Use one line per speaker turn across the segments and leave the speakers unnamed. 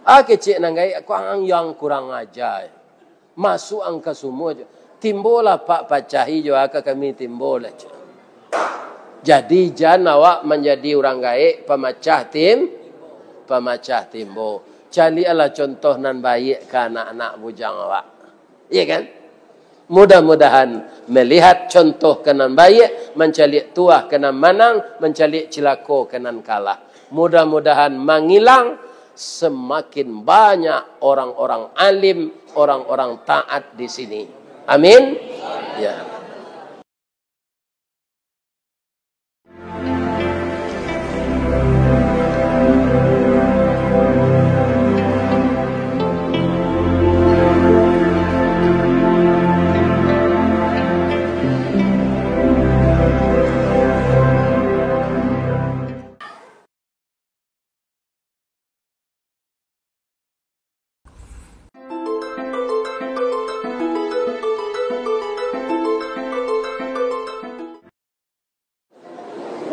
Kecik nanggai aku yang kurang ajar. Masuk angka semua. Timbolah Pak pacahi jo kami timbol. Jadi jangan awak menjadi orang gaik pemecah timbul. Carilah contoh nan baik ke anak-anak bujang awak. Iya kan? Mudah-mudahan melihat contoh kenan baik, mencalik tuah kenan manang, mencalik cilako kenan kalah. Mudah-mudahan menghilang semakin banyak orang-orang alim, orang-orang taat di sini. Amin. Ya.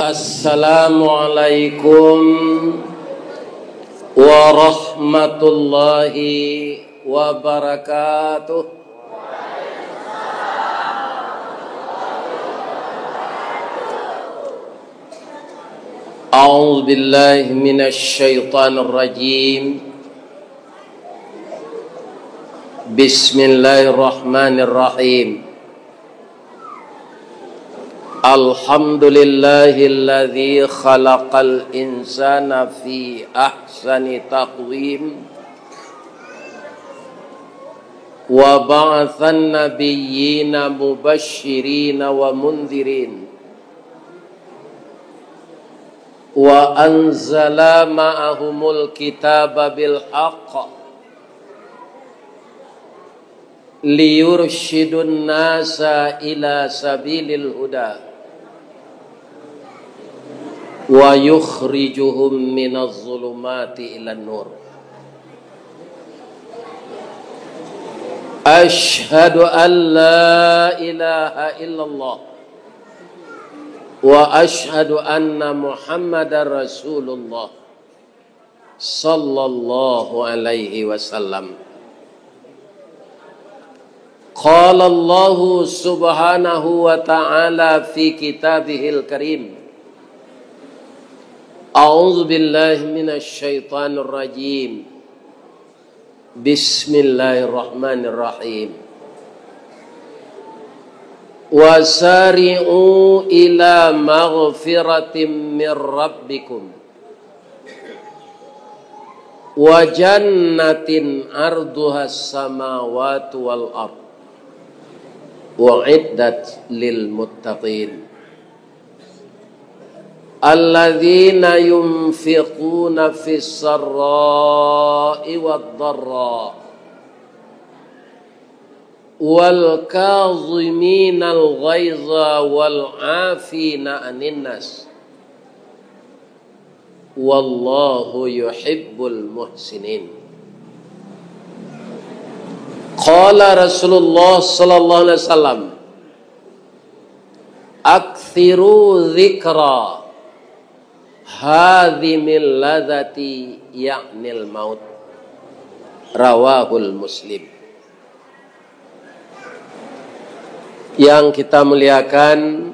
Assalamualaikum warahmatullahi wabarakatuh. A'udzu billahi minasy syaithanir rajim. Bismillahirrahmanirrahim. Alhamdulillahilladzi khalaqal insana fi ahsani taqwim wa ba'atsan nabiyyina mubashshirina wa mundhirin wa anzala ma'ahumul kitaba bil haqq liyurshidun nasa ila sabilil huda wa yukhrijuhum minaz zulumati ilan nur. Ashhadu an la ilaha illallah wa ashhadu anna Muhammadar Rasulullah sallallahu alaihi wasallam. Qala Allah subhanahu wa ta'ala fi kitabihil karim. A'udzu billahi minasy syaithanir rajim. Bismillahirrahmanirrahim. Wasari'u ila maghfiratin mir rabbikum wa jannatin arduhas samawati wal ardh wa'iddat lil muttaqin alladzina yunfiquna fis sarra'i wad dharra wal kaziminal ghaiza wal 'afina 'anil nas wallahu yuhibbul muhsinin. Qala Rasulullah sallallahu alaihi wasallam, aktsiru dzikra hadhimil ladzati ya'nil maut. Rawahul Muslim. Yang kita muliakan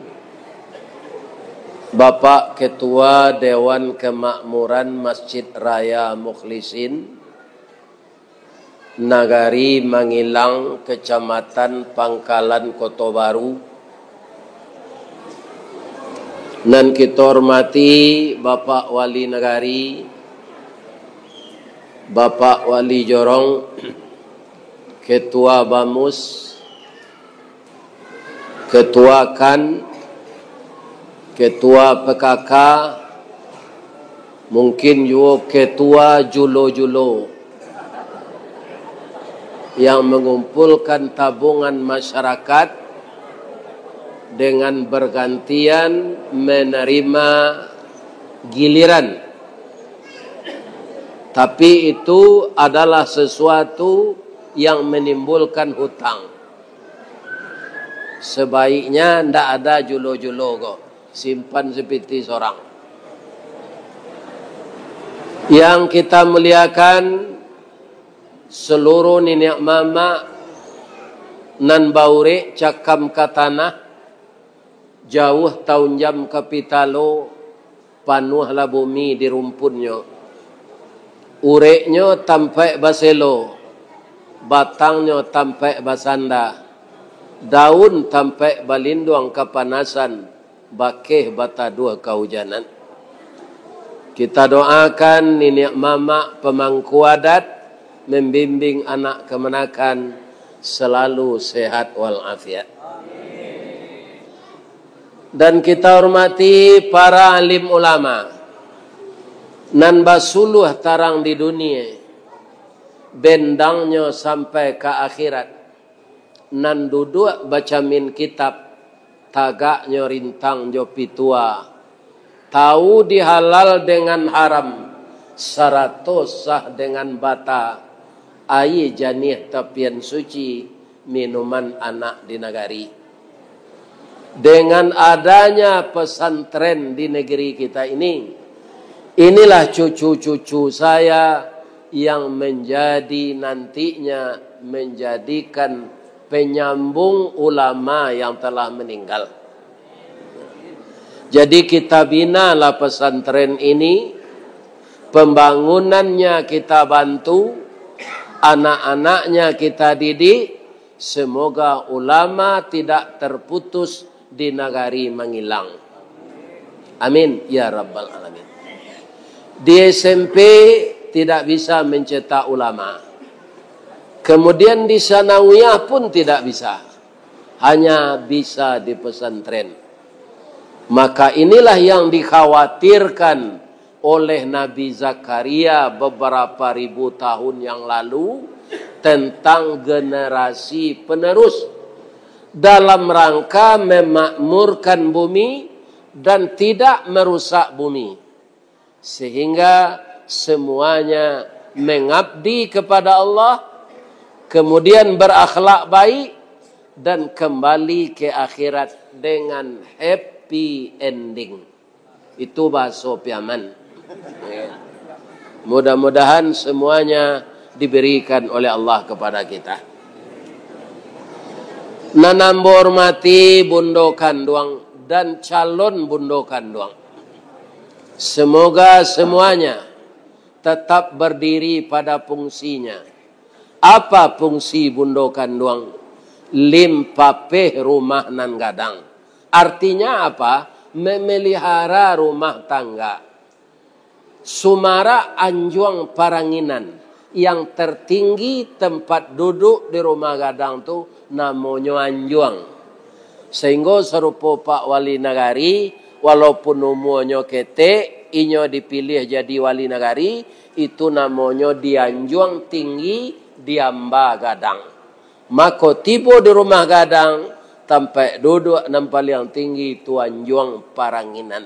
Bapak Ketua Dewan Kemakmuran Masjid Raya Mukhlisin Nagari Mangilang, Kecamatan Pangkalan, Kota Baru. Dan kita hormati Bapak Wali Nagari, Bapak Wali Jorong, Ketua Bamus, Ketua KAN, Ketua PKK, mungkin juga Ketua Julo-Julo yang mengumpulkan tabungan masyarakat dengan bergantian menerima giliran. Tapi itu adalah sesuatu yang menimbulkan hutang. Sebaiknya ndak ada julo-julo kok. Simpan seperti seorang. Yang kita muliakan seluruh nenek mama nan baure cakam ke tanah, jauh tahun jam kapitalo, panuhlah bumi di rumpunnya. Ureknya tampai baselo, batangnya tampai basanda, daun tampai balinduang kepanasan, bakeh bata dua kehujanan. Kita doakan nenek mama pemangku adat, membimbing anak kemenakan selalu sehat walafiat. Dan kita hormati para alim ulama nan basuluh tarang di dunia, bendangnya sampai ke akhirat, nan duduk baca min kitab, tagaknya rintang jopi tua, tahu dihalal dengan haram, saratos sah dengan bata, ayi janih tapian suci, minuman anak di negari. Dengan adanya pesantren di negeri kita ini, inilah cucu-cucu saya yang menjadi nantinya menjadikan penyambung ulama yang telah meninggal. Jadi kita binalah pesantren ini, pembangunannya kita bantu, anak-anaknya kita didik, semoga ulama tidak terputus di negari menghilang. Amin ya rabbal alamin. Di SMP tidak bisa mencetak ulama. Kemudian di sanawiyah pun tidak bisa. Hanya bisa di pesantren. Maka inilah yang dikhawatirkan oleh Nabi Zakaria beberapa ribu tahun yang lalu tentang generasi penerus dalam rangka memakmurkan bumi dan tidak merusak bumi, sehingga semuanya mengabdi kepada Allah, kemudian berakhlak baik dan kembali ke akhirat dengan happy ending. Itu bahasa piaman. Mudah-mudahan semuanya diberikan oleh Allah kepada kita. Nanambo hormati bundo kanduang dan calon bundo kanduang. Semoga semuanya tetap berdiri pada fungsinya. Apa fungsi bundo kanduang? Limpapeh rumah nan gadang. Artinya apa? Memelihara rumah tangga. Sumara anjuang paranginan. Yang tertinggi tempat duduk di rumah gadang tu namanya anjuang. Sehingga serupa Pak Wali Nagari, walaupun umurnya kete, inyo dipilih jadi wali nagari, itu namanya dianjuang tinggi diamba gadang. Maka tiba di rumah gadang, sampai duduk nampak yang tinggi itu anjuang paranginan.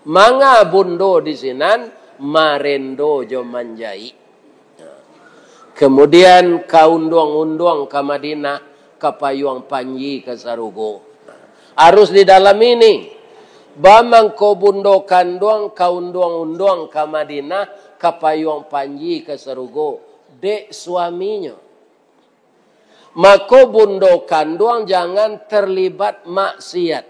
Manga bundo di sinan, marendo jo manjai. Kemudian kaunduang-unduang ke Madinah, ke Payuang Panji ke Sarugo. Harus di dalam ini. Bamang ko bundo kanduang, kaunduang-unduang ke Madinah, ke Payuang Panji ke Sarugo. Dek suaminya. Maka bundo kanduang jangan terlibat maksiat.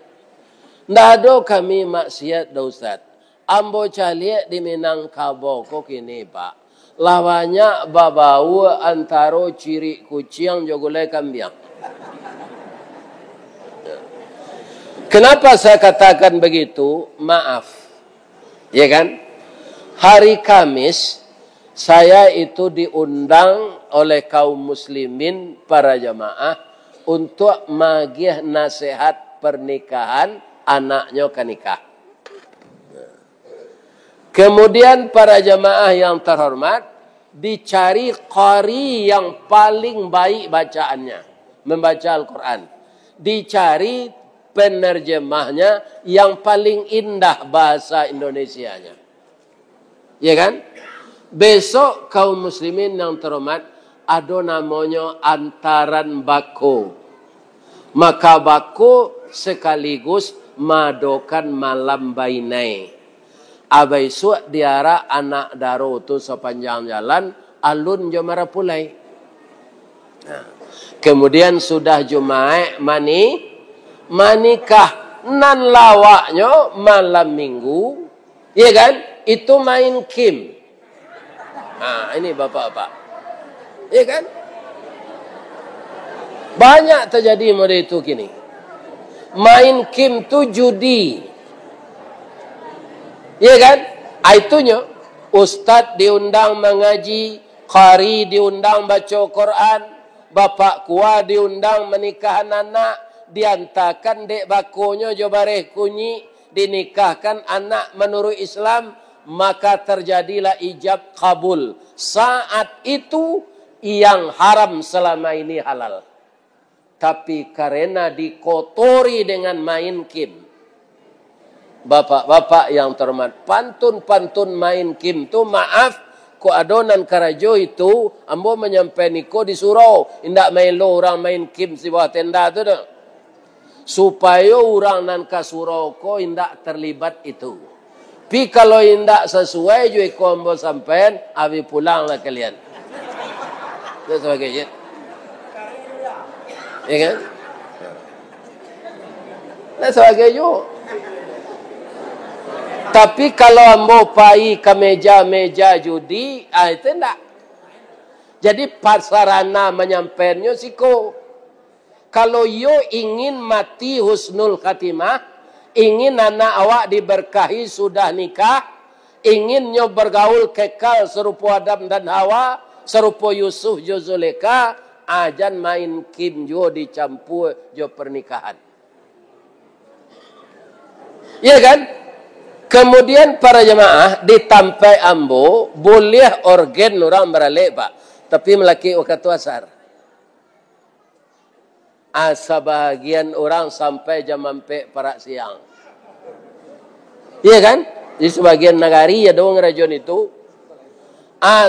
Nggak ada kami maksiat dah Ustaz. Ambo caliak di Minangkabau kok kini Pak. Lawannya babau antara ciri kucing jogolai kambing. Kenapa saya katakan begitu? Maaf. Ya kan? Hari Kamis saya itu diundang oleh kaum muslimin para jamaah untuk magih nasihat pernikahan anaknya ke nikah. Kemudian para jamaah yang terhormat dicari qari yang paling baik bacaannya, membaca Al-Quran. Dicari penerjemahnya yang paling indah bahasa Indonesianya. Ya kan? Besok kaum muslimin yang terhormat ada namanya antaran bako. Maka bako sekaligus madokan malam bainai. Abai suat diara anak daro tu sepanjang jalan alun jomara pulai. Kemudian sudah Jumat manikah nan lawaknya malam minggu, ya kan? Itu main kim. Nah, ini bapak-bapak, ya kan? Banyak terjadi model itu kini. Main kim tu judi, ya kan? Itunya ustaz diundang mengaji, qari diundang baca Quran, bapak kuah diundang menikahan anak, diantarkan dek bakonya jo bareh kunyi, dinikahkan anak menurut Islam, maka terjadilah ijab kabul. Saat itu yang haram selama ini halal. Tapi karena dikotori dengan main kim. Bapak-bapak yang terhormat, pantun-pantun main kim tu maaf, ko adonan karajo itu, ambo menyampai niko di surau, indak main lo orang main kim si bawah tenda tu dah. Supaya orang nan ka surau ko indak terlibat itu. Pi kalau indak sesuai juga ko ambo sampean, abi pulanglah kalian. Itu sebagainya. Ya kan? Nah sebagainya. Tapi kalau ambo pai ke meja-meja judi, itu enggak. Jadi pasarana menyampaikannya siko. Kalau yo ingin mati husnul khatimah, ingin anak awak diberkahi sudah nikah, ingin nyo bergaul kekal serupa Adam dan Hawa, serupa Yusuf jo Zuleka, ajan main kim jo dicampur jo pernikahan. Iya kan? Kemudian para jemaah ditampai ambo boleh organ orang beralek pak, tapi melaki waktu asar. Asa bahagian orang sampai jam 4 para siang. Iya kan? Di sebagian negari ya dong region itu.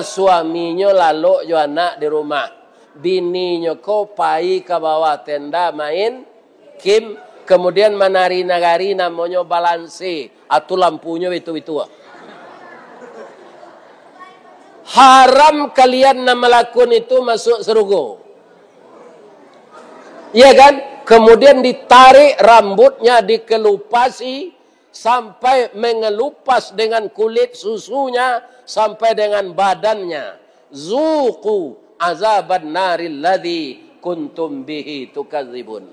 Suaminya lalu jo anak di rumah. Bininya ko pai ke bawah tenda main kim. Kemudian menari nagari namanya balanse. Atau lampunya itu. Haram kalian melakukan itu masuk surga. Iya kan? Kemudian ditarik rambutnya, dikelupasi sampai mengelupas dengan kulit susunya sampai dengan badannya. Zuqu azaban naril ladzi kuntum bihi tukadzibun.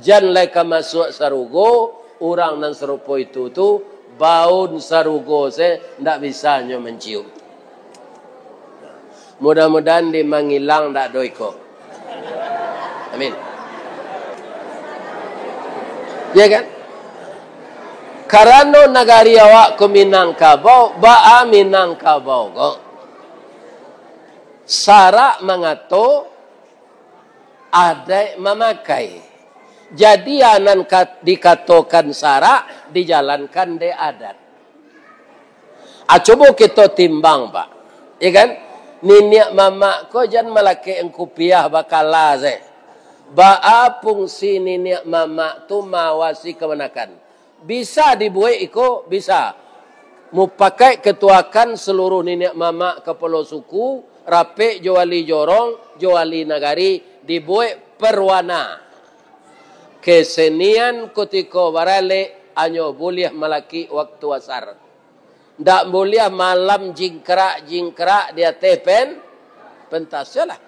Jangan masuk sarugo, orang nan serupa itu tu baun sarugo se ndak bisa nyo mencium. Mudah-mudahan dia menghilang ndak doiko. Amin. Ya kan? Karena negari awak ke Minangkabau, ba'a Minangkabau kok. Sara mengato ada memakai. Jadi anan dikatakan sara dijalankan de adat. Coba kita timbang pak, ya kan? Niniak mama ko jan malaki engkupiah bakala ze. Ba'a fungsi niniak mama tu mawasi kemenakan. Bisa dibuat iko bisa. Mu pakai ketuakan seluruh niniak mama kepala suku, rapi juali jorong, juali nagari dibuat perwana. Kesenian kutiko barale anyo boleh malaki waktu asar. Ndak boleh malam jingkrak dia tepen pentasyalah.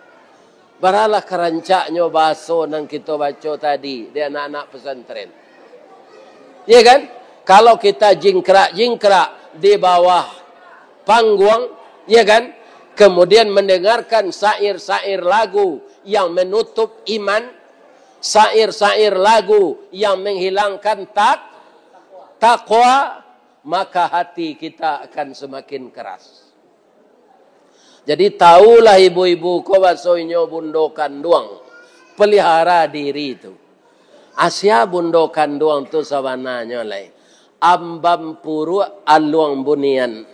Baralah kerancaknya baso nang kita baca tadi dia anak-anak pesantren. Ya kan? Kalau kita jingkrak di bawah panggung, ya kan? Kemudian mendengarkan syair-syair lagu yang menutup iman, syair-syair lagu yang menghilangkan takwa, maka hati kita akan semakin keras. Jadi tahulah ibu-ibu ko basoinyo bundokan duang, pelihara diri itu. Asia bundokan duang tu sabananya lai. Ambam puru aluang bunian.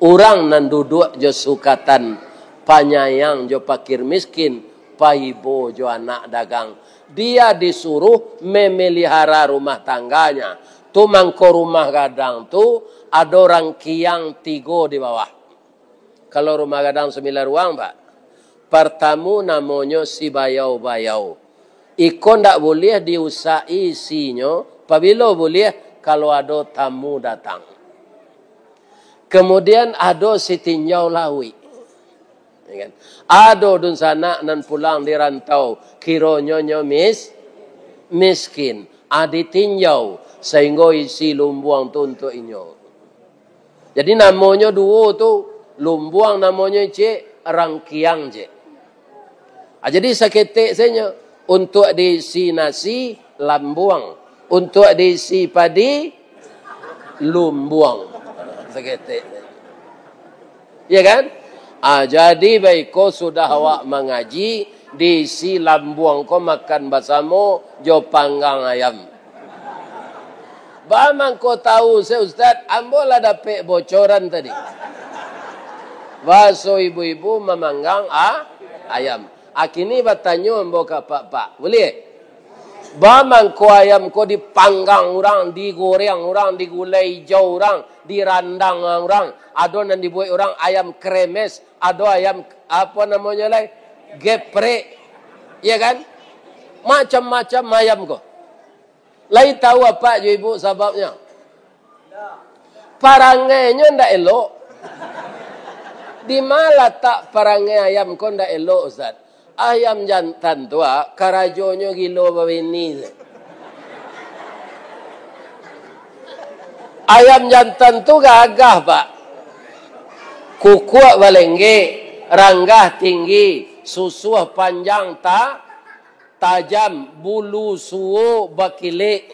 Orang nan duduk jo sukatan, panyayang jo pakir miskin, paibo jo anak dagang. Dia disuruh memelihara rumah tangganya. Tu mangko rumah gadang tu ada orang kiang 3 di bawah. Kalau rumah gadang 9 ruang pak, Pertama namanya si bayau-bayau. Ikon tak boleh diusai sinyo. Apabila boleh kalau ada tamu datang. Kemudian ada si tinjau lawi. Ya kan? Ada dun sana nan pulang di rantau. Kironyo miskin. Adi tinjau. Sehingga isi lumbuang tu untuk inyo. Jadi namanya dua tu. Lumbuang namanya cik. Rangkiang cik. Jadi seketik saja. Untuk diisi nasi. Lambuang. Untuk diisi padi. Lumbuang. Seketik. Ya kan? Jadi baik kau sudah awak mengaji. Diisi lambuang kau makan bersama. Jo panggang ayam. Bagaimana kau tahu saya Ustaz. Ambolah dapat bocoran tadi. Baso ibu-ibu memanggang ayam. Kini bertanya ambo ke pak. Boleh? Bagaimana kau ayam kau dipanggang orang. Digoreng orang. Digulai hijau orang. Dirandang orang. Ada yang dibuat orang ayam kremes. Ada ayam apa namanya lagi? Geprek. Ya kan? Macam-macam ayam kau. Lai tahu apa je ibu sebabnya? Parangainya ndak elok. Di mana tak parangai ayam kau ndak elok Ustaz? Ayam jantan tua karajonyo gilo bawini. Ayam jantan tu gagah pak. Kukuak balengge, ranggah tinggi, susuh panjang tajam, bulu suo bakile.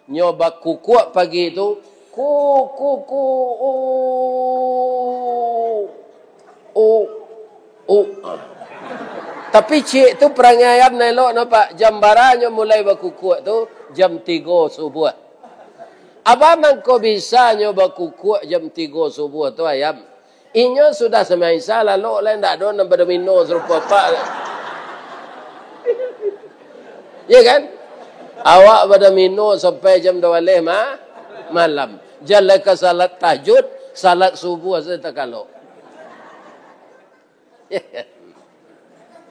Nyoba kukuak pagi itu, Tapi cik tu perangai ayam nelok nampak. Jam baranya mulai berkukuak tu, jam 3 subuh. Abang kau bisa nyoba kukuak jam 3 subuh tu ayam. Inyo sudah semaisa lalu lain tak ada nak bermino serupa pak. Ya kan? Awak bermino sampai jam 12 malam. Jalan ke salat tahajud, salat subuh saya tak kalau.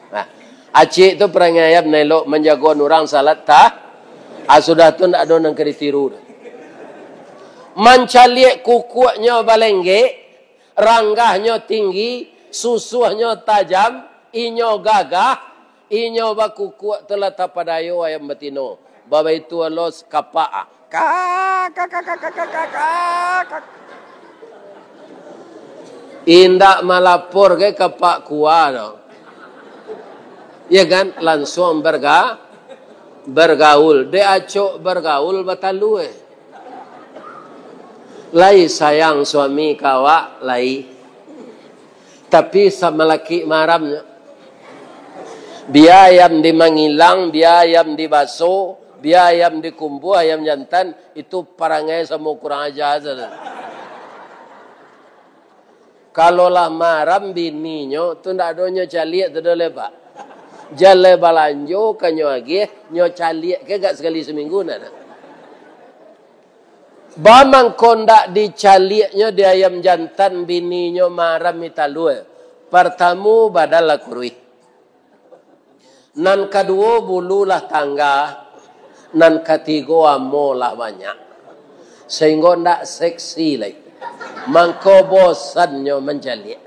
Nah, acik tu perangai ayam nelok menjaga orang salat sudah tu tak ada nak ditiru. Mancaliek kukuaknya balengge, ranggahnya tinggi, susuhnya tajam, inyo gagah, inyo bakukuk terletak pada ayo ayam betino. Baba itu alos kapak. Indak malapor ke kapak kuah no. Ya kan langsung bergaul. Dia acok bergaul batalu Lai sayang suami kawak lai. Tapi sama laki maramnya. Biar ayam dimangilang, biar ayam dibaso, biar ayam dikumpu, ayam jantan itu parangai semua kurang ajar saja. Kalau lah maram bininya tu ndak ada nyo caliak tu dole pak. Jale balanjo kanyo agi nyo caliak ke gak sekali seminggu nak. Bamang kondak dicaliaknya di ayam jantan bininya maram mitalue. Pertama badal kurui. Nan kedua bululah tangga. Nan ketiga amolah banyak. Sehingga ndak seksi lagi. Mangko bosannya mencaliak.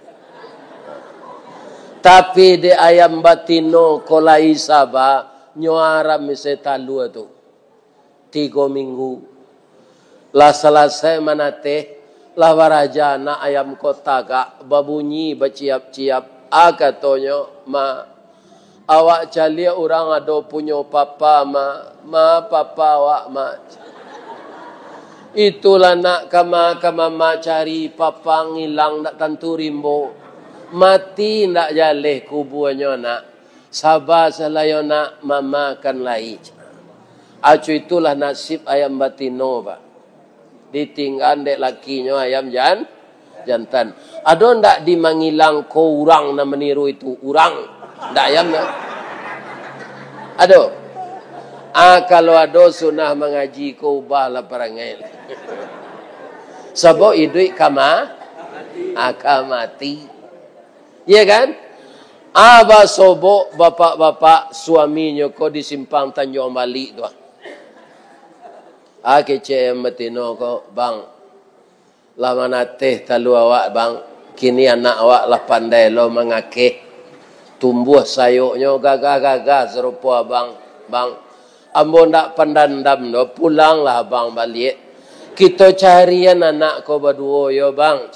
Tapi di ayam batino kolai sabah nyaram misetalue tu. 3 minggu. Lah selesai manate lah waraja na ayam kota gak babunyi baciap-ciap katanya ma awak calia orang ada punya papa ma papa awak ma itulah nak kama ma cari papa ngilang nak tentu rimbo mati ndak jaleh kubuannya nak sabar selayo nak mama kan lai acu itulah nasib ayam batino pak. Ditinggal dek lakinya ayam jantan. Ada ndak dimangilang ko urang na meniru itu urang. Ndak ayam na. Ada. Kalau ada sunah mengaji ko ubahlah perangai. Sebab idui kamati. Ya kan? Aba sobok bapak-bapak suaminya ko di simpang Tanjung Bali tu. Kece metino ko bang. Lama nateh talu awak bang. Kini anak awak lah pandai lo mengakeh. Tumbuh sayuknya gagah-gagah serupa abang. Bang. Ambo ndak pandandam do pulanglah abang balik. Kita carian anak ko berdua yo bang.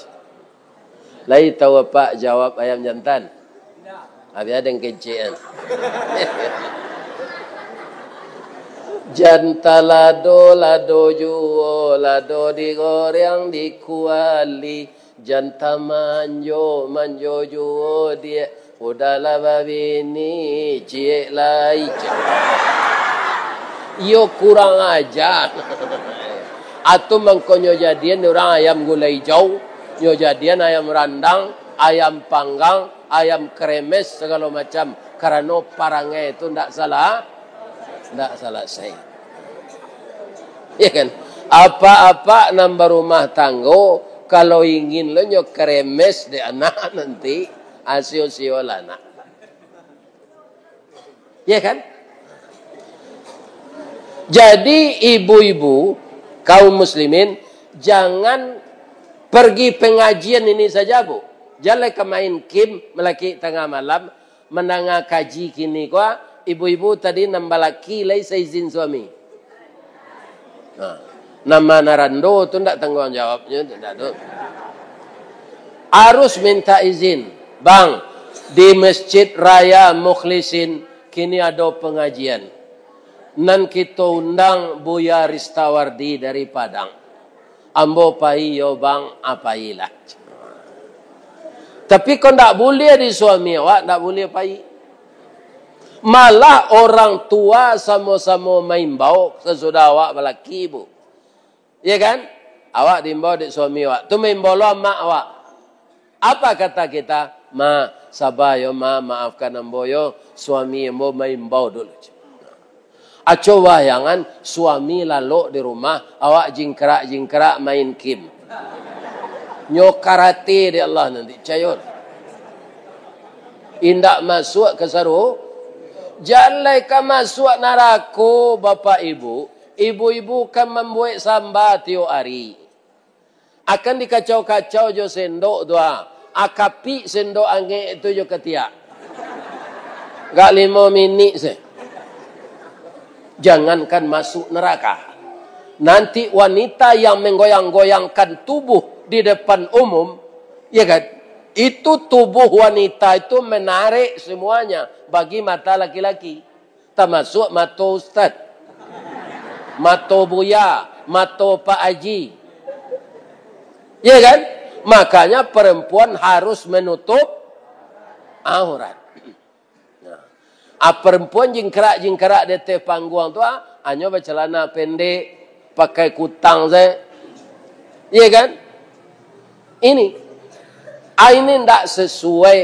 Lai tahu apa jawab ayam jantan? Habis ada yang kecil. Janta lado juo, lado digoreng dikuali. Janta manjo juo dia. Udahlah babini, cie lai. Yo kurang ajar. Atau mengkonyo jadian orang ayam gulai hijau, nyo jadian ayam randang, ayam panggang, ayam kremes segala macam. Karena parangnya itu tidak salah saya. Ya kan? Apa-apa nambah rumah tanggo kalau ingin lo nyo kremes de anak nanti asio-sio anak. Ya kan? Jadi ibu-ibu kaum muslimin jangan pergi pengajian ini saja bu. Jangan main kim melaki tengah malam menanga kaji kini kuah ibu-ibu tadi nambah laki lai seizin suami. Nama narando tu ndak tanggung jawabnya tidak tu. Harus minta izin. Bang, di Masjid Raya Mukhlisin kini ada pengajian. Nan kita undang Buya Ristawardi dari Padang. Ambo pai yo bang apailah. Tapi kau tak boleh di suami awak, tak boleh pai. Malah orang tua sama-sama main bau sesudah awak berlaki ibu. Ya kan? Awak diimbau di suami awak. Tu main bau mak awak. Apa kata kita? Ma, sabar yo ma, maafkan ambo yo. Suami ambo main bau dulu. Aco bayangan suami lalu di rumah awak jingkrak main kim. Nyo karate di Allah nanti cayur. Indak masuk ke saru. Jalai ka masuk neraka bapak ibu. Ibu-ibu kan membuat samba tiap hari. Akan dikacau-kacau jo sendok doa. Akapi sendok angin itu jo ketiak. Gak 5 minit sih. Jangankan masuk neraka. Nanti wanita yang menggoyang-goyangkan tubuh di depan umum, ya kan? Itu tubuh wanita itu menarik semuanya bagi mata laki-laki. Termasuk mata ustaz, mata buya, mata Pak Haji. Ya kan? Makanya perempuan harus menutup aurat. Perempuan jingkrak di atas panggung tu hanya bercelana pendek, pakai kutang saya. Iya kan? Ini tidak sesuai.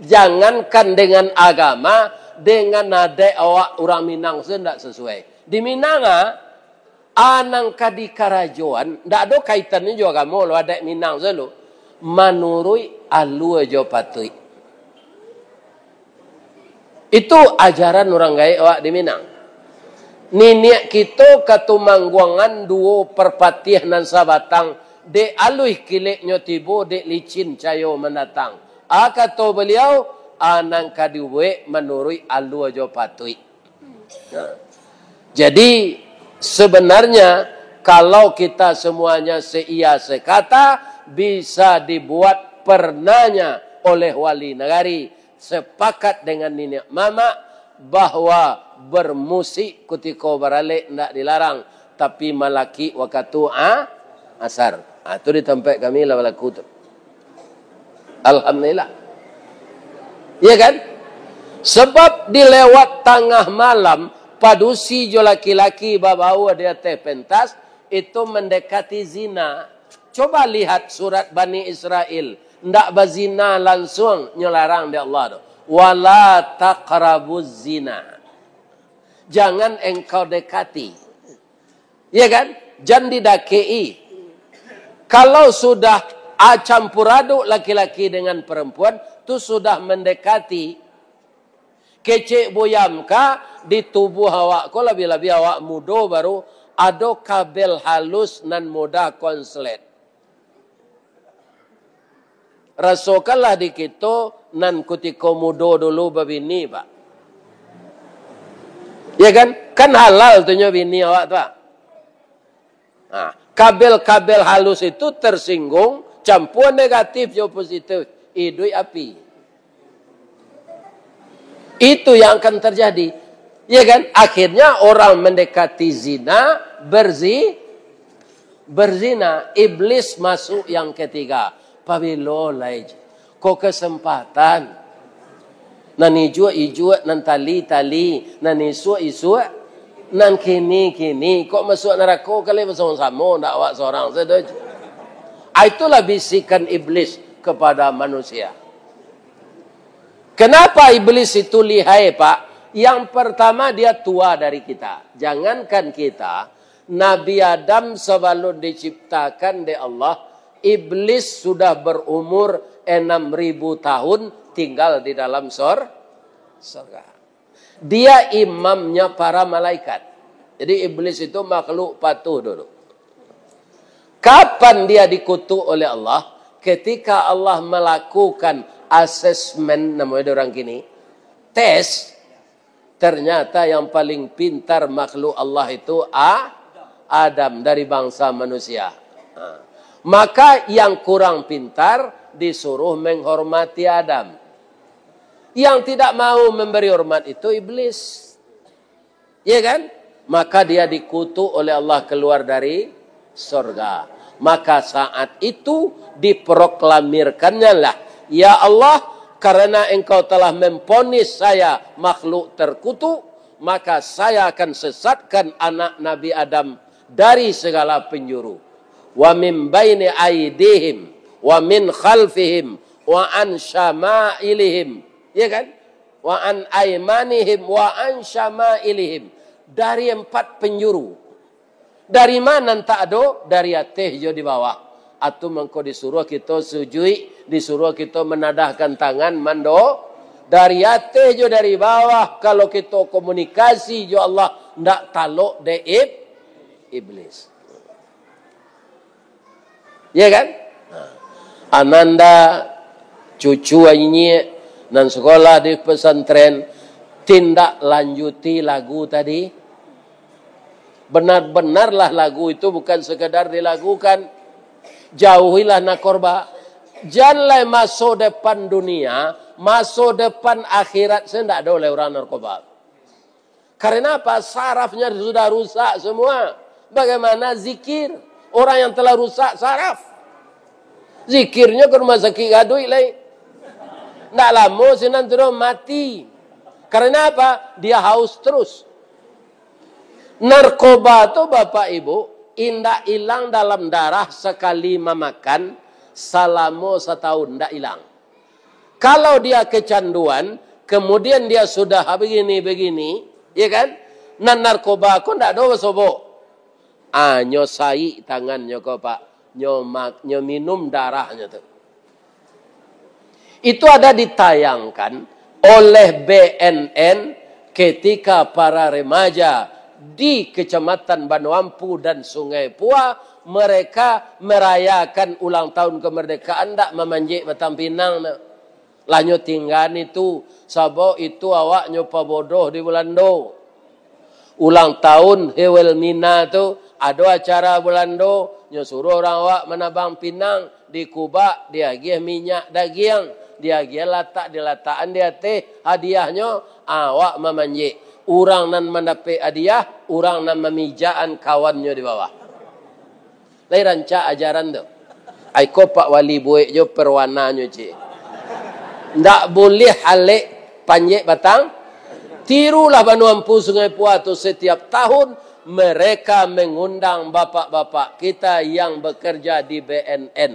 Jangankan dengan agama, dengan nada awak orang Minang itu tidak sesuai. Di Minang anang kadi karajoan, tidak ada kaitannya juga kamu lo ada Minang selalu. Menurut alu aja patui. Itu ajaran orang gaya awak di Minang. Niniak kita katumangguangan duo perpatihan nan sabatang de alui kileknya tibo de licin cayo mendatang. Kata beliau anang kadiwe menurut alu aja patui. Jadi sebenarnya kalau kita semuanya seia sekata bisa dibuat pernahnya oleh wali negari. Sepakat dengan nenek mama bahwa bermusik ketika beralik tidak dilarang. Tapi malaki waktu asar. Itu di tempat kami lah berlaku tu. Alhamdulillah. Ya kan? Sebab dilewat tengah malam, padusi jo laki-laki babawa di atas pentas, itu mendekati zina. Coba lihat surat Bani Israel. Ndak berzina langsung nyelarang di Allah tu. Wala taqrabuz zina. Jangan engkau dekati. Ya kan? Jangan didakei. Kalau sudah campur aduk laki-laki dengan perempuan, tu sudah mendekati. Kecek boyam ka di tubuh awak ko lebih-lebih awak muda baru ada kabel halus nan mudah konslet. Rasokanlah di kita nan kutiko muda dulu babini pak. Ya kan? Kan halal tu bini awak tu pak. Nah, kabel-kabel halus itu tersinggung, campur negatif jo positif, idui api. Itu yang akan terjadi. Ya kan? Akhirnya orang mendekati zina, berzina, iblis masuk yang ketiga. Pabilolai, kok kesempatan. Nan ijua, nan tali, nan isu, nan kini. Kok masuk neraka kali bersama-sama, nak awak seorang saja. Itulah bisikan iblis kepada manusia. Kenapa iblis itu lihai, Pak? Yang pertama dia tua dari kita. Jangankan kita, Nabi Adam sebelum diciptakan oleh Allah, iblis sudah berumur 6.000 tahun tinggal di dalam surga. Dia imamnya para malaikat. Jadi iblis itu makhluk patuh dulu. Kapan dia dikutuk oleh Allah? Ketika Allah melakukan asesmen, namanya orang kini, tes, ternyata yang paling pintar makhluk Allah itu Adam dari bangsa manusia. Maka yang kurang pintar disuruh menghormati Adam. Yang tidak mau memberi hormat itu iblis. Ya kan? Maka dia dikutuk oleh Allah keluar dari surga. Maka saat itu diproklamirkannya lah, ya Allah, karena engkau telah memponis saya makhluk terkutuk, maka saya akan sesatkan anak Nabi Adam dari segala penjuru. Wa min baini aidihim wa min khalfihim wa an syama'ilihim, ya kan? Wa an aymanihim wa an syama'ilihim, dari 4 penjuru. Dari mana tak ada? Dari atas jo di bawah. Atau mengko disuruh kita sujud, disuruh kita menadahkan tangan mando dari atas jo dari bawah. Kalau kita komunikasi jo Allah ndak taluk de iblis. Ya kan? Ananda cucu ini nan sekolah di pesantren tindak lanjuti lagu tadi. Benar-benarlah lagu itu bukan sekedar dilagukan. Jauhilah nakorba. Janganlah masuk depan dunia, masuk depan akhirat tidak ada oleh orang narkoba. Karena apa? Sarafnya sudah rusak semua. Bagaimana zikir? Orang yang telah rusak saraf. Zikirnya ke rumah sakit gadui lain. Tidak lama sinan terus mati. Karena apa? Dia haus terus. Narkoba itu Bapak Ibu, indak hilang dalam darah sekali memakan selama setahun, tidak hilang. Kalau dia kecanduan, kemudian dia sudah begini, ya kan? Nah narkoba aku tidak ada sobok. Nyosai tangannya kok Pak, nyo minum darahnya tuh. Itu ada ditayangkan oleh BNN ketika para remaja di Kecamatan Banuampu dan Sungai Pua, mereka merayakan ulang tahun kemerdekaan, ndak memanjik Batang Pinang. Lanyo tinggal itu, sabo itu awak nyopa bodoh di Belanda. Ulang tahun Hewelmina tu ada acara Belanda, nyo suruh orang awak menabang pinang di Kuba, dia gih minyak daging, dia gih dilatakan dia teh hadiahnya awak memanjik. Orang nan mendapat hadiah, orang nan memijaan kawannya di bawah. Lai rancak ajaran tu. Aiko Pak Wali buik jo perwarnanya cik. Ndak boleh halik panjek batang. Tirulah Banuampu Sungai Pua tu setiap tahun mereka mengundang bapak-bapak kita yang bekerja di BNN.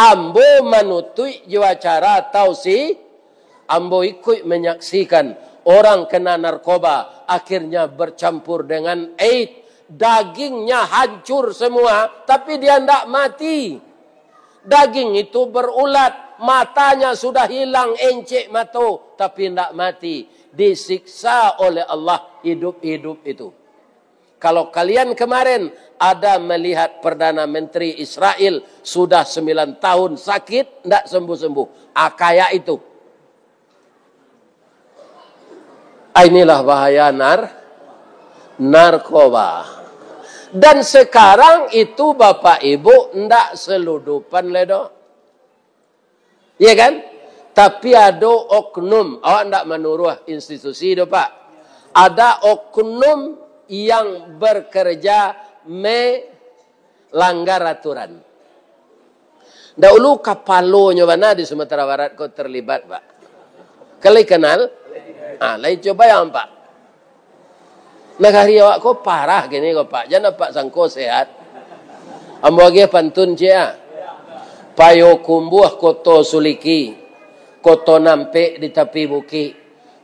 Ambo manutui jo acara tausi, ambo ikut menyaksikan orang kena narkoba akhirnya bercampur dengan AIDS. Dagingnya hancur semua, tapi dia tidak mati. Daging itu berulat, matanya sudah hilang, encik mata, tapi tidak mati. Disiksa oleh Allah hidup-hidup itu. Kalau kalian kemarin ada melihat Perdana Menteri Israel sudah 9 tahun sakit, tidak sembuh-sembuh. Kayak itu. Inilah bahaya narkoba. Dan sekarang itu Bapak Ibu tidak seludupan ledo. Iya kan? Tapi ada oknum. Awak tidak menuruh institusi itu Pak. Ada oknum yang bekerja melanggar aturan. Dahulu kapalonya mana di Sumatera Barat kau terlibat Pak. Kalian kenal? Lain coba yang Pak. Negari awak kau parah gini kau Pak. Jangan Pak sangko sehat. Ambo lagi pantun cia. Payo kumbuh koto suliki. Koto nampe di tepi buki.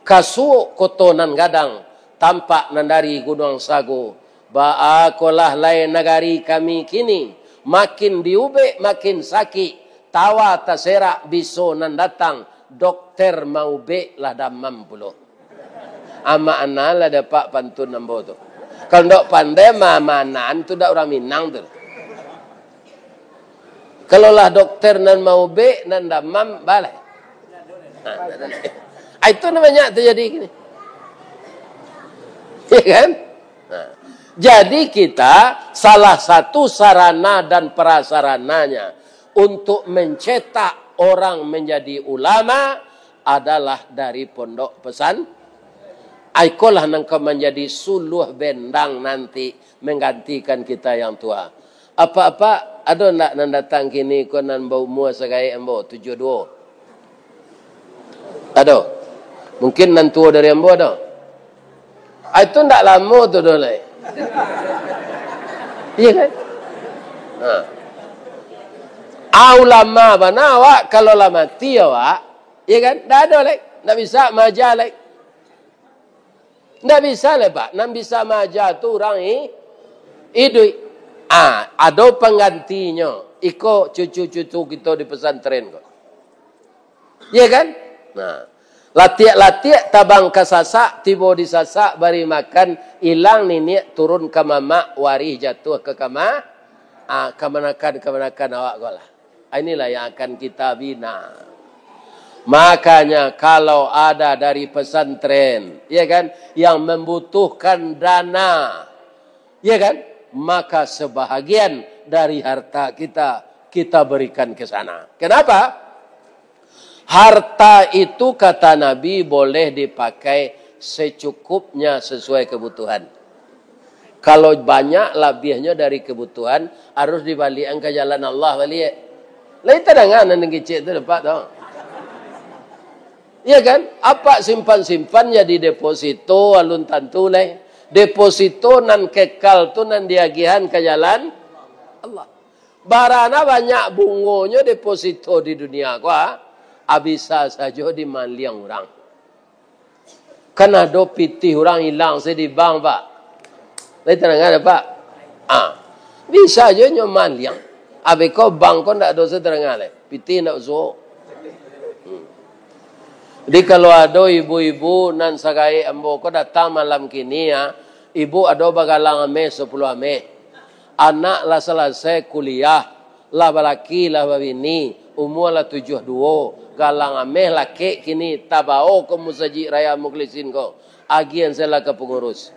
Kasu koto nan gadang. Tampak nandari gunung sago. Baakolah lain negari kami kini. Makin diube makin sakit. Tawa taserak biso nan datang. Dokter mau be lah damam puluh. Ama anala ada Pak pantun nambo tu. Kalau ndak pandai mamanan tu dak orang Minang tu. Kalau lah dokter nan mau be nan damam balai. Itu namanya terjadi gini. Ya kan? Jadi kita salah satu sarana dan prasarananya untuk mencetak orang menjadi ulama adalah dari pondok pesan. Aikolah nangka menjadi suluh bendang nanti menggantikan kita yang tua. Apa-apa ada nak nan datang kini ko nan bau mua segai ambo 72. Ada. Mungkin nan tua dari ambo ada. Itu ndak lama tu dolai. Iya kan? Ulama bana awak kalau lama mati awak, iya kan? Dah ada lek, ndak bisa maja lek. Ndak bisa lah Pak. Ndak bisa maja tu orang idui. Ada penggantinya. Iko cucu-cucu kita di pesantren kok. Ya kan? Nah, latiak-latiak tabang kasasak, tiba di sasak, bari makan, hilang nini turun ke mama, warih jatuh ke kama. Kemenakan awak kau lah. Inilah yang akan kita bina. Makanya kalau ada dari pesantren, ya kan, yang membutuhkan dana, ya kan, maka sebahagian dari harta kita berikan ke sana. Kenapa? Harta itu kata Nabi boleh dipakai secukupnya sesuai kebutuhan. Kalau banyak lebihnya dari kebutuhan harus dibalikkan ke jalan Allah balik. Lain tadangan yang kecil itu dapat dong. Iya kan? Apa simpan-simpan jadi deposito alun tantu leh. Deposito nan kekal tu nan diagihan ke jalan Allah. Barana banyak bungonya deposito di dunia kuah. Bisa saja dimaliang orang. Karena do pitih orang hilang saya di bank Pak. Lain tenang Pak. Bisa saja nyomaliang. Abi kau bank kau ndak dosa terang leh. Pitih ndak usah. Jadi kalau ada ibu-ibu nan sagai ambo ko datang malam kini ya, ibu ada bagalang ame 10 ame. Anak lah selesai kuliah, lah balaki lah babini, umur lah 72, galang ame laki kini tabao ko musaji raya muklisin ko. Agian saya ke pengurus.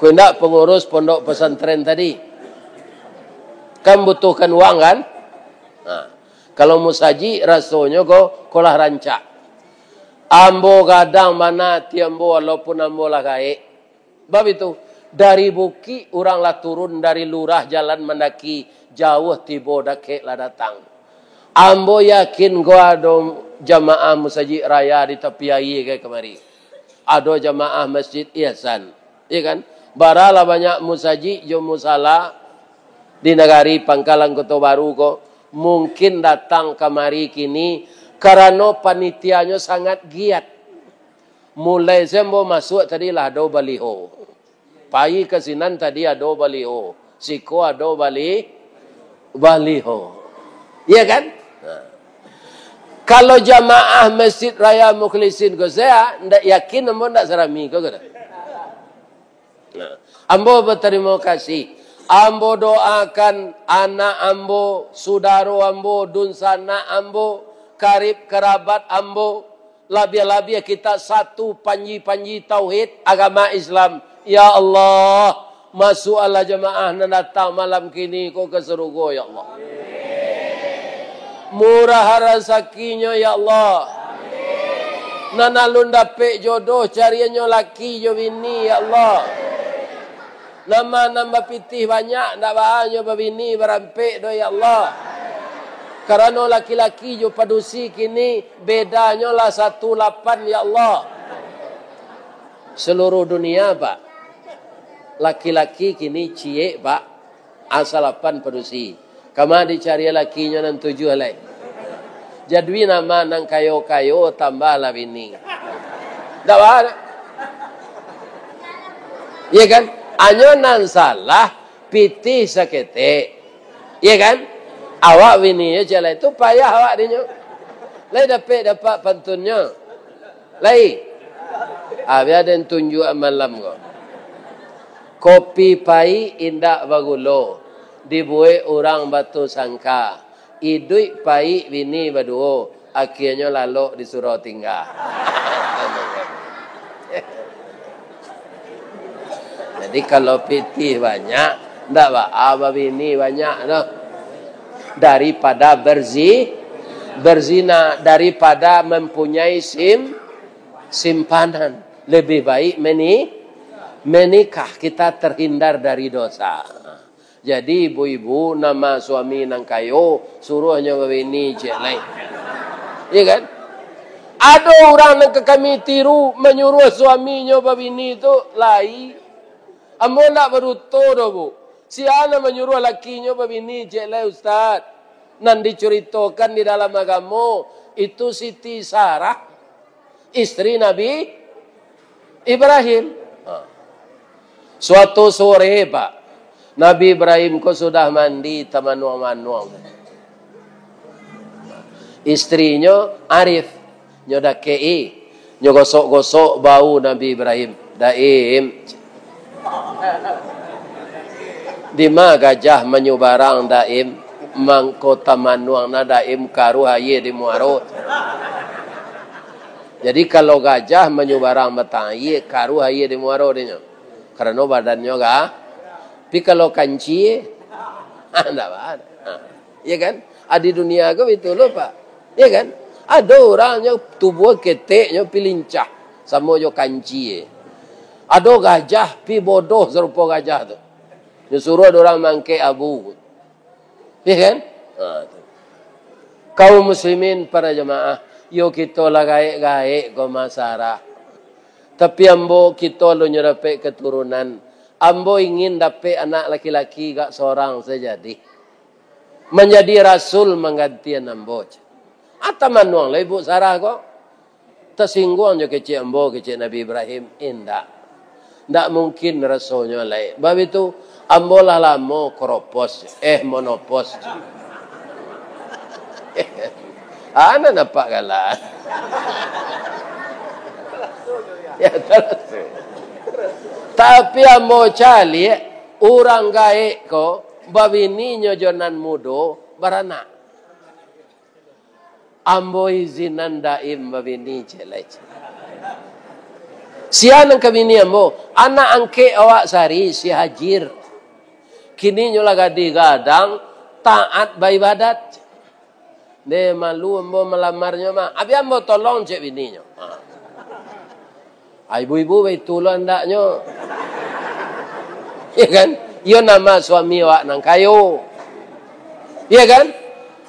Ku ndak pengurus pondok pesantren tadi. Kan butuhkan uang kan? Kalau musaji rasanya kolah rancak. Ambo gadang mana tiambo walaupun ambo lah gae. Bab itu dari buki orang lah turun dari lurah jalan mendaki jauh tibo dake lah datang. Ambo yakin gua ada jamaah musaji raya di tepi air kayak kemari. Ada jamaah masjid Ihsan. Iya kan? Baralah banyak musaji jo musala di negari Pangkalan Kota Baru kok. Mungkin datang kemari kini karena panitianya sangat giat. Mulai sembo masuk tadi lah ada baliho. Pai kesinan tadi ada baliho. Siko ada baliho. Iya kan? Kalau jamaah Masjid Raya Mukhlisin ko saya ndak yakin ambo ndak serami ko kada. Nah, ambo berterima kasih. Ambo doakan anak ambo, saudara ambo, dunsana ambo, karib kerabat ambo, labia-labia kita satu panji-panji tauhid agama Islam. Ya Allah, masuk Allah jamaah na datang malam kini ko ke surga ya Allah. Murah rezekinya ya Allah. Nana lun dapet jodoh cariannya laki jo bini ya Allah. Nama nambah pitih banyak ndak bahannya babini berampek do ya Allah. Karena laki-laki jo padusi kini bedanya lah 18 ya Allah. Seluruh dunia Pak. Laki-laki kini cie Pak. Asal 8 padusi. Kama dicari lakinya nan 7 alai. Jadi nama nang kayo-kayo tambah lah bini. Ndak bahan. Iya kan? Anyo nan salah pitih sakete. Iya kan? Awak bini jalan itu payah awak dinyo. Lai dapat pantunnya. Lai. Biar den tunjuk malam ko. Kopi pai indak bagulo. Dibuat orang batu sangka. Idui pai bini baduo. Akhirnya lalu disuruh tinggal. Jadi kalau pitih banyak, ndak apa bini banyak no. Daripada berzina, daripada mempunyai simpanan, lebih baik menikah, kita terhindar dari dosa. Jadi ibu-ibu nama suami nang kayo suruhnya bini cek lain. Iya kan? Ada orang yang kami tiru menyuruh suaminya bini itu lain. Ambo nak berutuh dah bu. Si ana menyuruh lakinya bini jelai ustaz. Nan diceritakan di dalam agama itu Siti Sarah, istri Nabi Ibrahim. Suatu sore Pak, Nabi Ibrahim ko sudah mandi tamanuang-manuang. Istrinya Arif, nyoda kei, nyogosok-gosok bau Nabi Ibrahim. Daim. Di ma gajah menyubarang daim mangkota manuang na daim karu haye di muarot. Jadi kalau gajah menyubarang batang haye karu haye di muarot dia. Karena badannya ga. Tapi kalau kanci enggak ada. Iya kan? Di dunia ko itu loh Pak. Iya kan? Ada orangnya tubuh keteknya pilincah sama jo kanci. Ada gajah pi bodoh serupa gajah tu. Disuruh orang mangke abu. Ya kan? Kaum muslimin para jemaah, yo kita lah gaek-gaek ko masara. Tapi ambo kita lo nyerape keturunan. Ambo ingin dapat anak laki-laki gak seorang sejadi. Menjadi rasul menggantian ambo. Atau manuang lah ibu Sarah kok. Tersinggung jo kecik ambo kecik Nabi Ibrahim. Indah. Tak mungkin rasulnya lain. Sebab itu, ambolah lama keropos. Monopos. Ana nampak kalah. Ya, terus. Tapi ambo cali, orang gaek ko, babininya jonan mudo, baranak. Ambo izinan daim babini celai. Sian ang kami ni ambo, anak angke awak sari si hajir. Kini nyola gadi gadang taat baibadat. Ne malu ambo melamarnya mah. Abi ambo tolong cek bininya. Ibu-ibu bai tulon ndaknya. Iya kan? Iyo nama suami awak nang kayo. Iya kan?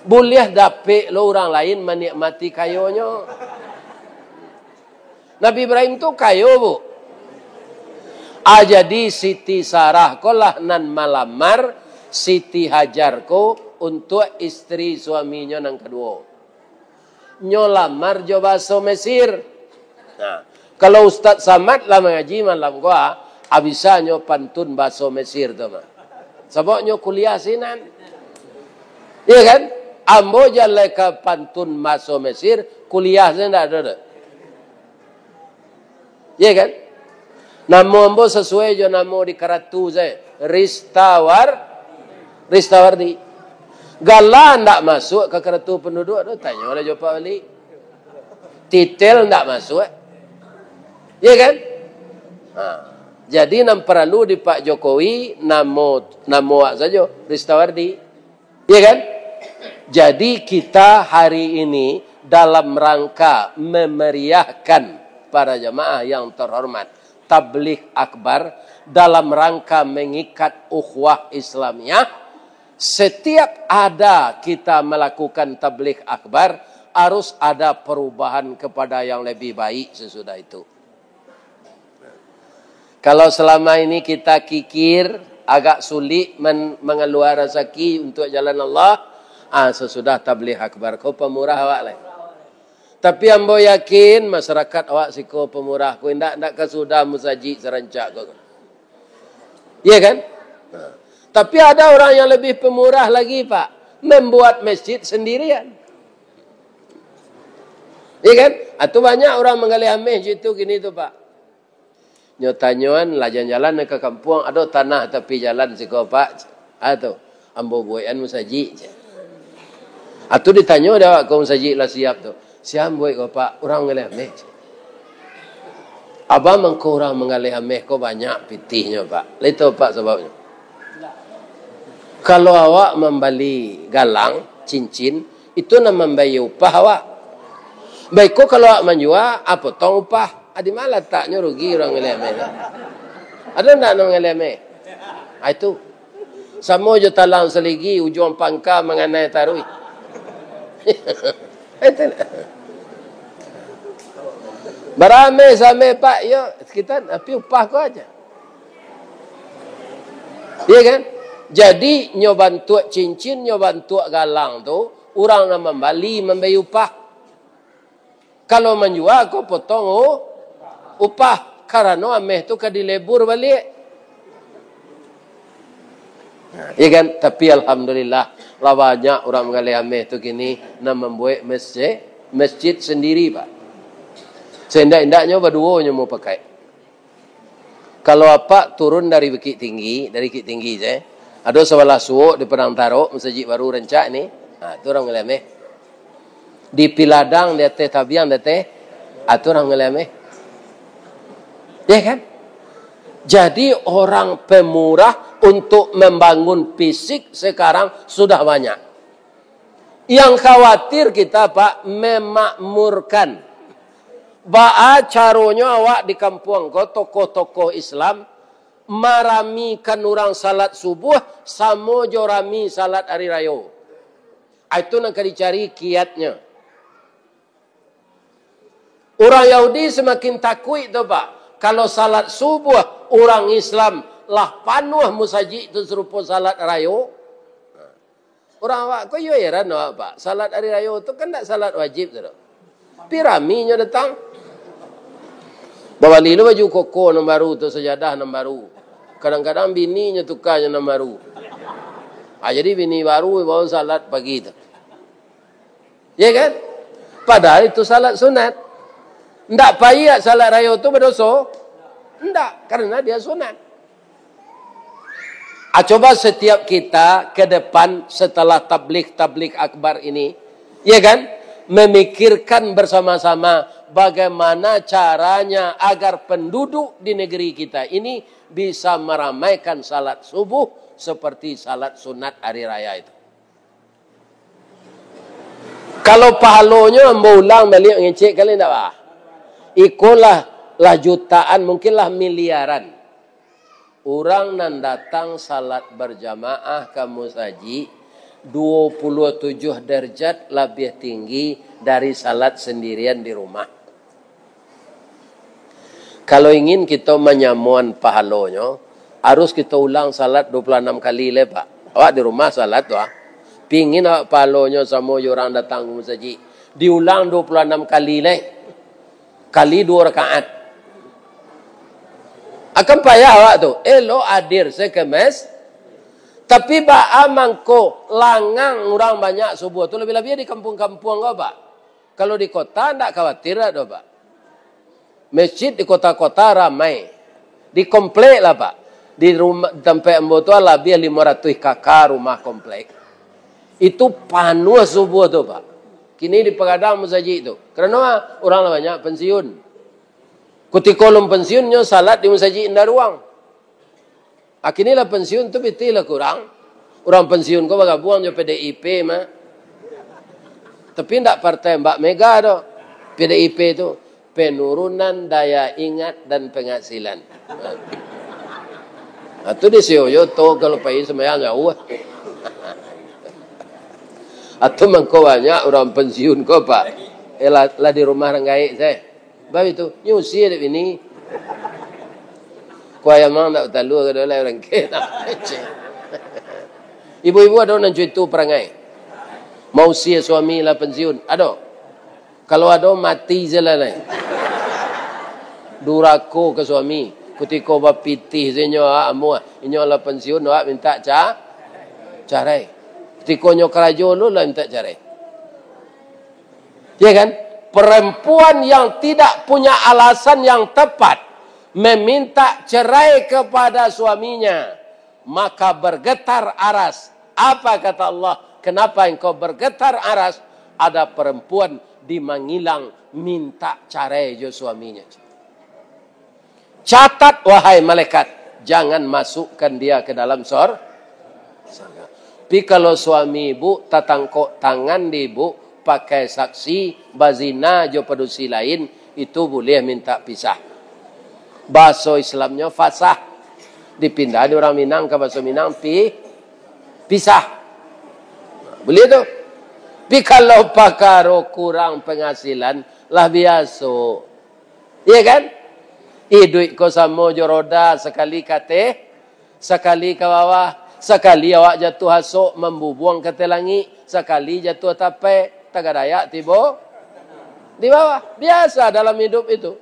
Boleh dapet lo orang lain menikmati kayonya. Nabi Ibrahim tu kayo bu. Jadi Siti Sarah ko lah nan malamar Siti Hajar ko untuk istri suaminya nang kedua. Nyolamar jo bahasa Mesir. Nah, kalau Ustaz Samad lah mengaji malam gua, abisa nyo pantun bahasa Mesir tu mah. Sebab nyo kuliah sinan. Iya kan? Ambo jalan ke pantun masuk Mesir, kuliah saya tidak ada. Ya kan? Nama ambo sesuai jo nama di karatu saya. Ristawardi. Galah ndak masuk ke kartu penduduk tu, tanya oleh Pak Wali. Titel ndak masuk. Ya kan? Jadi nam perlu di Pak Jokowi namo saja Ristawardi. Ya kan? Jadi kita hari ini dalam rangka memeriahkan para jamaah yang terhormat tabligh akbar, dalam rangka mengikat ukhuwah Islamiyah. Setiap ada kita melakukan tabligh akbar, harus ada perubahan kepada yang lebih baik sesudah itu. Kalau selama ini kita kikir, agak sulit mengeluar rezeki untuk jalan Allah, sesudah tabligh akbar kau pemurah awak lah. Tapi ambo yakin masyarakat awak siko pemurah ku ndak kesudah musaji serencak kau. Iya kan? Tapi ada orang yang lebih pemurah lagi, Pak, membuat masjid sendirian. Iya kan? Atau banyak orang menggali masjid itu gini tuh, Pak. Nyotanyoan lah jalan-jalan ke kampung, ada tanah tapi jalan siko, Pak. Atau ambo boyan musaji. Atau ditanya dah kau saji lah siap tu. Siap buat kau Pak, orang mengalih ameh. Abang mengkau orang mengalih ameh kau banyak pitihnya Pak. Itu Pak sebabnya. Kalau awak membeli galang, cincin, itu nama membayar upah awak. Baik kau kalau awak menjual, apa tong upah? Adi malah taknya rugi orang mengalih ameh. Ada tak orang mengalih ameh? Itu. Sama je talang seligi, ujung pangka mengenai tarui. Beramai sampai Pak, yo kita tapi upah kau aja. Iya kan? Jadi nyobantu cincin, nyobantu galang tu, orang nak membeli membayar upah. Kalau menjual kau potong upah, karena ameh tu kadilebur balik. Iya kan? Tapi alhamdulillah lah banyak orang mengalih ameh tu kini nak membuat masjid sendiri Pak. Seendak-endaknya berdua mau pakai. Kalau apa turun dari Bukit Tinggi, saya ada sebelah suuk di Padang Taruk, masjid baru rencak ni. Tu orang mengalih ameh. Di Piladang di atas Tabiang di atas, tu orang mengalih ameh. Ya kan? Jadi orang pemurah untuk membangun fisik sekarang sudah banyak. Yang khawatir kita Pak, memakmurkan. Ba'a caronya awak di kampung kau, tokoh-tokoh Islam, maramikan orang salat subuh, sama jorami salat hari raya. Itu nak dicari kiatnya. Orang Yahudi semakin takut tu Pak. Kalau salat subuh, orang Islam lah panuh musajid itu serupa salat raya. Orang awak, kau heran awak Pak. Salat hari raya itu kan tak salat wajib tu. Piraminya datang. Bawa lilo baju koko yang baru tu, sejadah yang baru. Kadang-kadang bininya tukarnya yang baru. Jadi bini baru bawa salat pagi tu. Ya kan? Padahal itu salat sunat. Tidak payah salat raya itu berdosa. Tidak, karena dia sunat. Coba setiap kita ke depan setelah tabligh akbar ini, ya kan? Memikirkan bersama-sama bagaimana caranya agar penduduk di negeri kita ini bisa meramaikan salat subuh seperti salat sunat hari raya itu. Kalau pahalonya mau ulang balik ngecek kali tidak bah? Ikulah jutaan, mungkinlah miliaran. Orang nan datang salat berjamaah ke masjid 27 derajat lebih tinggi dari salat sendirian di rumah. Kalau ingin kita menyamuan pahalonya, harus kita ulang salat 26 kali le Pak. Awak di rumah salat tu pingin awak pahalonya sama orang datang ke masjid, diulang 26 kali le. Kali 2 rakaat. Akan payah awak tu. Lo hadir sekemas. Tapi ba amangko langang orang banyak subuh tu lebih-lebih di kampung-kampung kau Pak. Kalau di kota ndak khawatir ada Pak. Masjid di kota-kota ramai. Di komplek lah Pak. Di rumah tempat ambo tu lebih 500 kakak rumah komplek. Itu penuh subuh tu Pak. Kini di Pegadang masjid itu. Kerana orang banyak pensiun. Ketika belum pensiunnya salat di masjid indah ruang. Akhirnya lah pensiun tu betul lah kurang. Orang pensiun kau bagai buang je PDIP mah. Tapi tak partai Mbak Mega tu. PDIP tu penurunan daya ingat dan penghasilan. Itu di Sioyo tu kalau pergi semayang jauh. Atau mangko banyak orang pensiun kau Pak. Lah di rumah renggai saya. Bapak itu nyusi ada ini. Kau yang mang tak tahu kalau lah orang kita. Ibu-ibu ada orang cuci tu perangai. Mau sia suami lah pensiun. Ada. Kalau ada mati je lah. Durako ke suami. Ketika bapitih senyo amu. Inyo lah pensiun. Wak minta carai. Ketika nyo kerajo lu lah minta carai. Ya kan? Perempuan yang tidak punya alasan yang tepat. Meminta cerai kepada suaminya. Maka bergetar aras. Apa kata Allah? Kenapa engkau bergetar aras? Ada perempuan di Mangilang minta cerai jo suaminya. Catat wahai malaikat. Jangan masukkan dia ke dalam surga. Tapi kalau suami ibu tatangkok tangan di ibu. Pakai saksi. Bazina jo pedusi lain. Itu boleh minta pisah. Bahasa Islamnya fasah. Dipindah di orang Minang ke bahasa Minang. Pisah. Boleh tu. Tapi kalau pakaro kurang penghasilan. Lah biasa. Iya kan? Duit ko sama joroda. Sekali kate. Sekali ke bawah. Sekali awak jatuh hasuk. Membubuang kate langit. Sekali jatuh tapai. Tagadayak tiba. Di bawah. Biasa dalam hidup itu.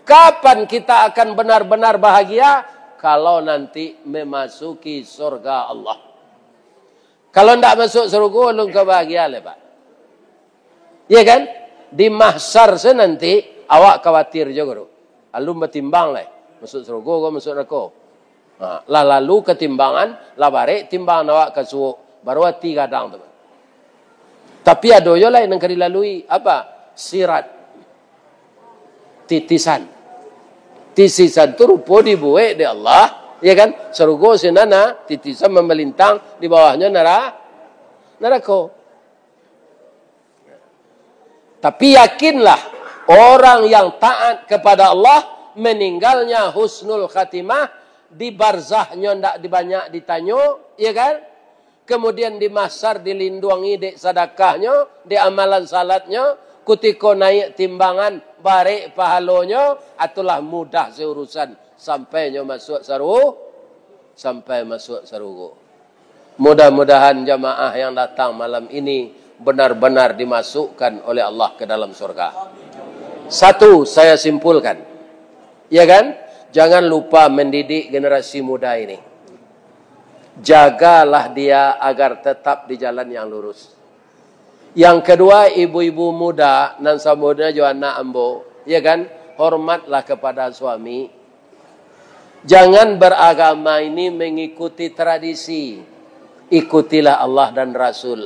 Kapan kita akan benar-benar bahagia? Kalau nanti memasuki surga Allah. Kalau tidak masuk surga, belum kebahagiaan lah Pak. Ya kan? Di mahsyar nanti, awak khawatir juga. Alum bertimbang lah. Masuk surga, kau masuk neraka. Lah lalu ketimbangan, lah balik timbang awak ke suuk. Baru 3 kadang tu. Tapi ada je lain yang dilalui. Apa? Sirat. Titisan. Titisan tu rupa dibuat di Allah. Ya kan? Surga sinana. Titisan memelintang. Di bawahnya neraka. Tapi yakinlah. Orang yang taat kepada Allah. Meninggalnya husnul khatimah. Di barzahnya tidak banyak ditanya. Ya kan? Kemudian di mahsyar dilindungi di sedekahnya. Di amalan salatnya. Ketika naik timbangan barik pahalanya, itulah mudah seurusan sampainya masuk sampai masuk surga. Mudah-mudahan jamaah yang datang malam ini benar-benar dimasukkan oleh Allah ke dalam surga. Satu, saya simpulkan. Ya kan? Jangan lupa mendidik generasi muda ini. Jagalah dia agar tetap di jalan yang lurus. Yang kedua, ibu-ibu muda dan samudnya juga anak ambo, ya kan? Hormatlah kepada suami. Jangan beragama ini mengikuti tradisi. Ikutilah Allah dan Rasul.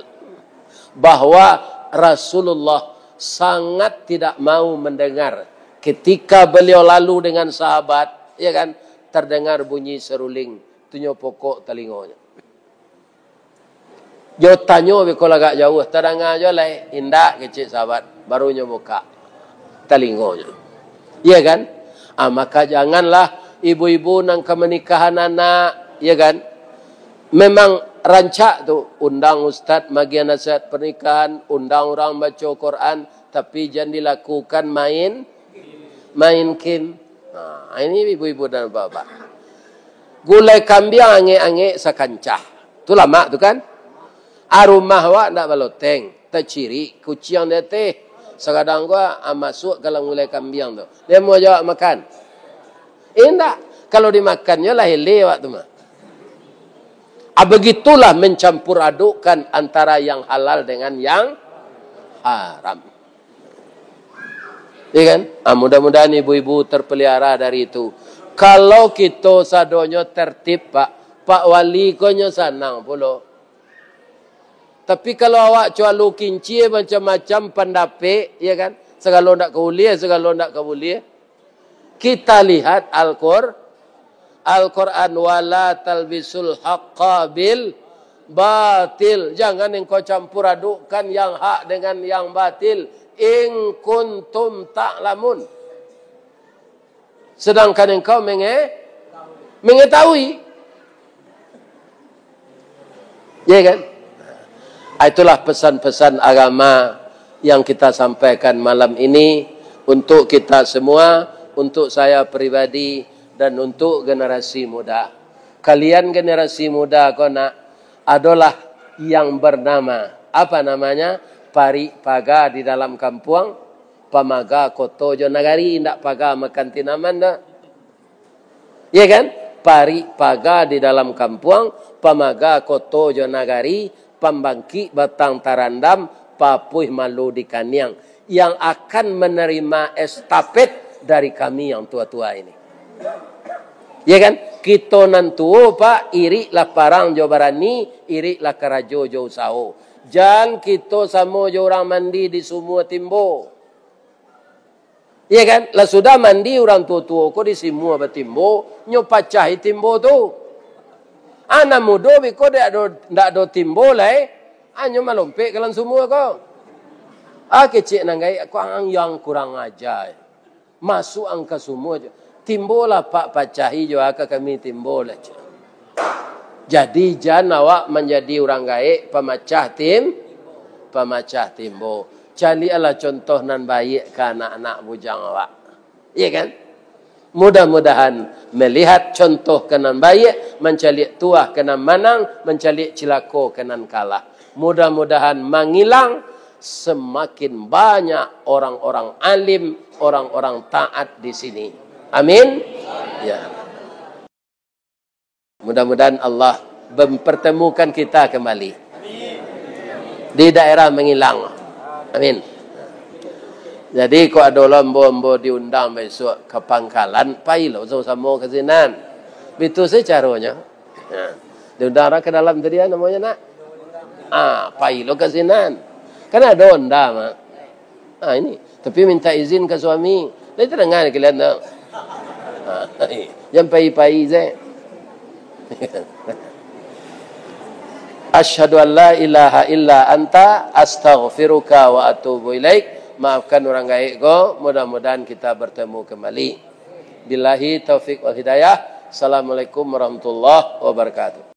Bahwa Rasulullah sangat tidak mau mendengar ketika beliau lalu dengan sahabat, ya kan? Terdengar bunyi seruling, tunyo pokok telinganya. Jo tanyo kalau agak jauh, terdengar jo lai indak kecil sahabat, barunya buka telinganya. Iya kan? Maka janganlah ibu-ibu nang kemenikahan anak, ya kan? Memang rancak tu undang ustaz bagi nasihat pernikahan, undang orang baca Quran, tapi jangan dilakukan main game. Ini ibu-ibu dan bapak. Gulai kambing ange-ange sekancah. Tu lama tu kan? Rumah awak nak baloteng, terciri kucing dia teh. Sekadang gua masuk kalau mulai kambing tu. Dia mau jawab makan. Enggak. Kalau dimakannya lah hele awak tu mah. Begitulah mencampur adukkan antara yang halal dengan yang haram. Ya kan? Mudah-mudahan ibu-ibu terpelihara dari itu. Kalau kita sadonyo tertib, Pak Wali konyo sanang pula. Tapi kalau awak cualu kinci macam-macam pendapat, ya kan? Segala ndak keboleh, segala ndak keboleh. Kita lihat Al-Quran wala talbisul haqqa bil batil. Jangan engkau campur adukkan yang hak dengan yang batil. In kuntum ta'lamun. Sedangkan engkau mengetahui. Ya kan? Itulah pesan-pesan agama yang kita sampaikan malam ini untuk kita semua, untuk saya pribadi dan untuk generasi muda. Kalian generasi muda kona adalah yang bernama apa namanya? Pari paga di dalam kampung, pamaga koto jo nagari, ndak paga makan tinaman dah. Ya kan? Pari paga di dalam kampung, pamaga koto jo nagari, pembangki batang tarandam, papuih malu di kaniang, yang akan menerima estafet dari kami yang tua-tua ini. Ya kan? Kita nantuo Pak, iri lah parang jo barani, iri lah karajo jo usaho. Jangan kita sama jo orang mandi di semua timbo. Ya kan? Lah sudah mandi orang tua-tua ko di semua batimbo, nyo pacahi timbo tu. Anak muda biko ndak do timbo lai, anyo malompe kalan semua ko. Kecik nangai aku yang kurang ajar. Masuk angka semua je. Timbolah Pak pacahi jo kami timbolah. Jadi jangan awak menjadi orang gaik pemacah timbo. Carilah contoh nan baik ke anak-anak bujang awak. Iya kan? Mudah-mudahan melihat contoh kenan baik, mencari tuah kenan manang, mencari cilako kenan kalah. Mudah-mudahan mengilang semakin banyak orang-orang alim, orang-orang taat di sini. Amin. Ya. Mudah-mudahan Allah mempertemukan kita kembali di daerah mengilang. Amin. Jadi kau ada lombo-lombo diundang besok ke Pangkalan, pailo sama kesinan. Itu secaranya. Diundang orang ke dalam tadi namanya nak. Pailo kesinan. Kan ada undang. Ini. Tapi minta izin ke suami. Dia terdengar kalian tak? Yang pai-pai saya. Asyhadu an la ilaha illa anta astaghfiruka wa atubu ilaik. Maafkan orang gaib ko, mudah-mudahan kita bertemu kembali. Billahi taufik wal hidayah. Assalamualaikum warahmatullahi wabarakatuh.